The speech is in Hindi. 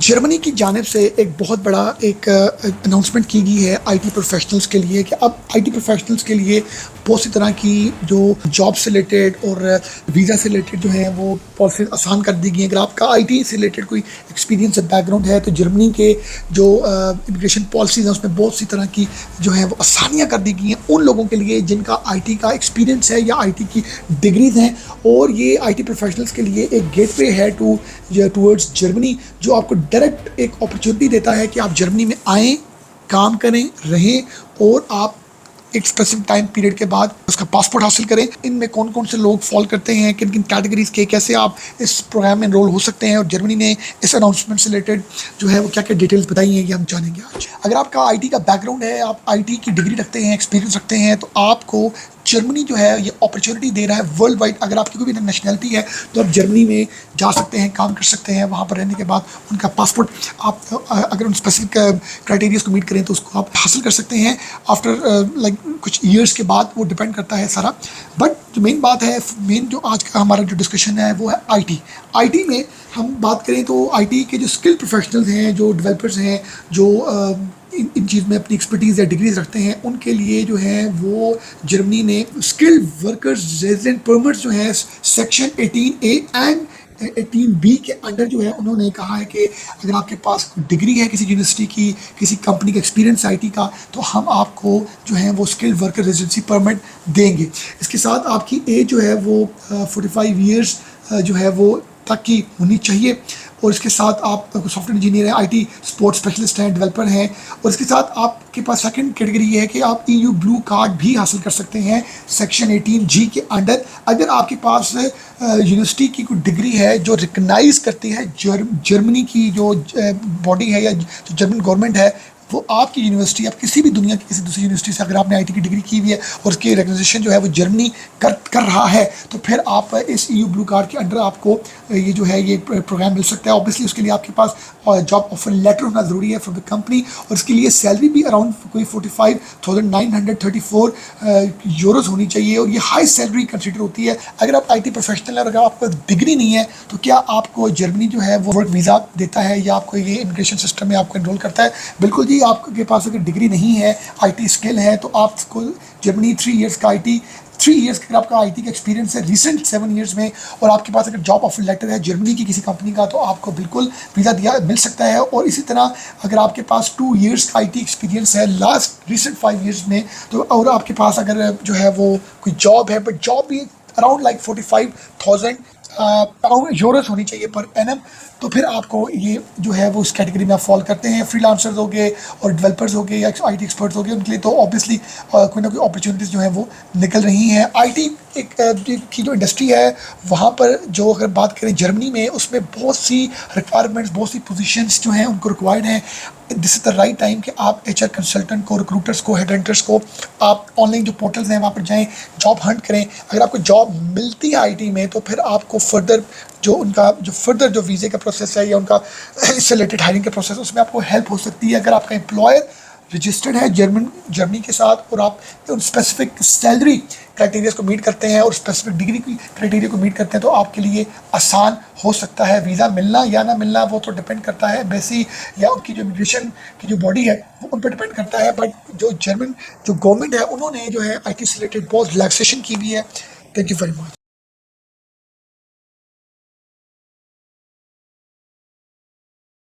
जर्मनी की जानिब से एक बहुत बड़ा एक अनाउंसमेंट की गई है आईटी प्रोफेशनल्स के लिए कि अब आईटी प्रोफेशनल्स के लिए बहुत सी तरह की जो जॉब से रिलेटेड और वीज़ा से रिलेटेड जो है वो पॉलिसीज आसान कर दी गई हैं। अगर आपका आईटी से रिलेटेड कोई एक्सपीरियंस या बैकग्राउंड है तो जर्मनी के जो इमिग्रेशन पॉलिसीज़ हैं उसमें बहुत सी तरह की जो है वो आसानियाँ कर दी गई हैं उन लोगों के लिए जिनका आईटी का एक्सपीरियंस है या आईटी की डिग्रीज हैं। और ये आईटी प्रोफेशनल्स के लिए एक गेटवे है टूवर्ड्स जर्मनी, जो आपको डायरेक्ट एक अपॉर्चुनिटी देता है कि आप जर्मनी में आएँ, काम करें, रहें और आप एक स्पेसिफिक टाइम पीरियड के बाद उसका पासपोर्ट हासिल करें। इनमें कौन कौन से लोग फॉल करते हैं, किन किन कैटेगरीज के, कैसे आप इस प्रोग्राम में एनरोल हो सकते हैं और जर्मनी ने इस अनाउंसमेंट से रिलेटेड जो है वो क्या क्या डिटेल्स बताई हैं ये हम जानेंगे आज। अगर आपका आईटी का बैकग्राउंड है, आप आईटी की डिग्री रखते हैं, एक्सपीरियंस रखते हैं, तो आपको जर्मनी जो है ये अपॉर्चुनिटी दे रहा है वर्ल्ड वाइड। अगर आपकी कोई भी नेशनैलिटी है तो आप जर्मनी में जा सकते हैं, काम कर सकते हैं। वहाँ पर रहने के बाद उनका पासपोर्ट आप अगर उन स्पेसिफिक क्राइटेरियाज को मीट करें तो उसको आप हासिल कर सकते हैं आफ्टर लाइक कुछ ईयर्स के बाद। वो डिपेंड करता है सारा। बट जो मेन बात है, मेन जो आज का हमारा जो डिस्कशन है वो है आईटी में हम बात करें तो आईटी के जो स्किल प्रोफेशनल्स हैं, जो डेवलपर्स हैं, जो इन चीज़ में अपनी एक्सपर्टीज़ या डिग्रीज रखते हैं, उनके लिए जो है वो जर्मनी ने स्किल्ड वर्कर्स रेजिडेंट परमिट्स जो है सेक्शन 18A एंड 18B के अंडर जो है उन्होंने कहा है कि अगर आपके पास डिग्री है किसी यूनिवर्सिटी की, किसी कंपनी का एक्सपीरियंस आईटी का, तो हम आपको जो है वो स्किल्ड वर्कर रेजिडेंसी परमिट देंगे। इसके साथ आपकी एज जो है वो 45 ईयर्स जो है वो तक की होनी चाहिए। और इसके साथ आप सॉफ्टवेयर इंजीनियर हैं, आईटी स्पोर्ट्स स्पेशलिस्ट हैं, डेवलपर हैं। और इसके साथ आपके पास सेकंड कैटेगरी ये है कि आप ईयू ब्लू कार्ड भी हासिल कर सकते हैं सेक्शन 18G के अंडर। अगर आपके पास यूनिवर्सिटी की कोई डिग्री है जो रिकगनाइज करती है जर्मनी की जो बॉडी है या जो जर्मन गवर्नमेंट है, वो आपकी यूनिवर्सिटी, आप किसी भी दुनिया की किसी दूसरी यूनिवर्सिटी से अगर आपने आईटी की डिग्री की हुई है और उसकी रिकग्निशन जो है वो जर्मनी कर रहा है, तो फिर आप इस ईयू ब्लू कार्ड के अंडर आपको ये जो है ये प्रोग्राम मिल सकता है। ऑब्वियसली उसके लिए आपके पास जॉब ऑफर लेटर होना ज़रूरी है फ्रॉम द कंपनी, और इसके लिए सैलरी भी अराउंड कोई 45,934 यूरोज़ होनी चाहिए। और ये हाई सैलरी कंसिडर होती है। अगर आप आईटी प्रोफेशनल है और अगर आपको डिग्री नहीं है तो क्या आपको जर्मनी जो है वो वर्क वीज़ा देता है या आपको ये इमिग्रेशन सिस्टम में आपको एनरोल करता है? बिल्कुल जी। आपके पास अगर डिग्री नहीं है, आईटी स्किल है, तो आपको जर्मनी 3 इयर्स का आईटी 3 इयर्स का आपका आईटी का एक्सपीरियंस है रिसेंट 7 इयर्स में, और आपके पास अगर जॉब ऑफर लेटर है जर्मनी की किसी कंपनी का, तो आपको बिल्कुल वीज़ा मिल सकता है। और इसी तरह अगर आपके पास 2 इयर्स का आईटी एक्सपीरियंस है लास्ट रिसेंट 5 इयर्स में, तो और आपके पास अगर जो है वो कोई जॉब है, बट जॉब भी अराउंड लाइक 45,000 यूरोज़ होनी चाहिए पर एनम, तो फिर आपको ये जो है वो इस कैटेगरी में आप फॉल करते हैं। फ्रीलांसर्स हो गए और डेवलपर्स हो गए या आईटी एक्सपर्ट्स हो गए, उनके लिए तो ऑब्वियसली कोई ना कोई अपॉर्चुनिटीज़ जो है वो निकल रही हैं। आईटी की जो इंडस्ट्री है वहाँ पर जो अगर बात करें जर्मनी में, उसमें बहुत सी रिक्वायरमेंट्स, बहुत सी पोजीशंस जो हैं उनको रिक्वायर्ड हैं। This is the right time कि आप एचआर कंसल्टेंट को, रिक्रूटर्स को, हेडहंटर्स को, आप ऑनलाइन जो पोर्टल्स हैं वहाँ पर जाएं, जॉब हंट करें। अगर आपको जॉब मिलती है आईटी में तो फिर आपको फर्दर जो उनका जो फर्दर जो वीज़े का प्रोसेस है या उनका इससे रिलेटेड हायरिंग का प्रोसेस, उसमें आपको हेल्प हो सकती है। अगर आपका एम्प्लॉयर रजिस्टर्ड है जर्मनी के साथ और आप उन स्पेसिफिक सैलरी क्राइटेरिया को मीट करते हैं और स्पेसिफिक डिग्री की क्राइटेरिया को मीट करते हैं, तो आपके लिए आसान हो सकता है। वीज़ा मिलना या ना मिलना वो तो डिपेंड करता है एम्बेसी या उनकी जो इमिग्रेशन की जो बॉडी है वो उन पर डिपेंड करता है। बट जो जर्मन जो गवर्नमेंट है उन्होंने जो है आईटी से रिलेटेड बहुत रिलैक्सेशन की हुई है। Thank you very much.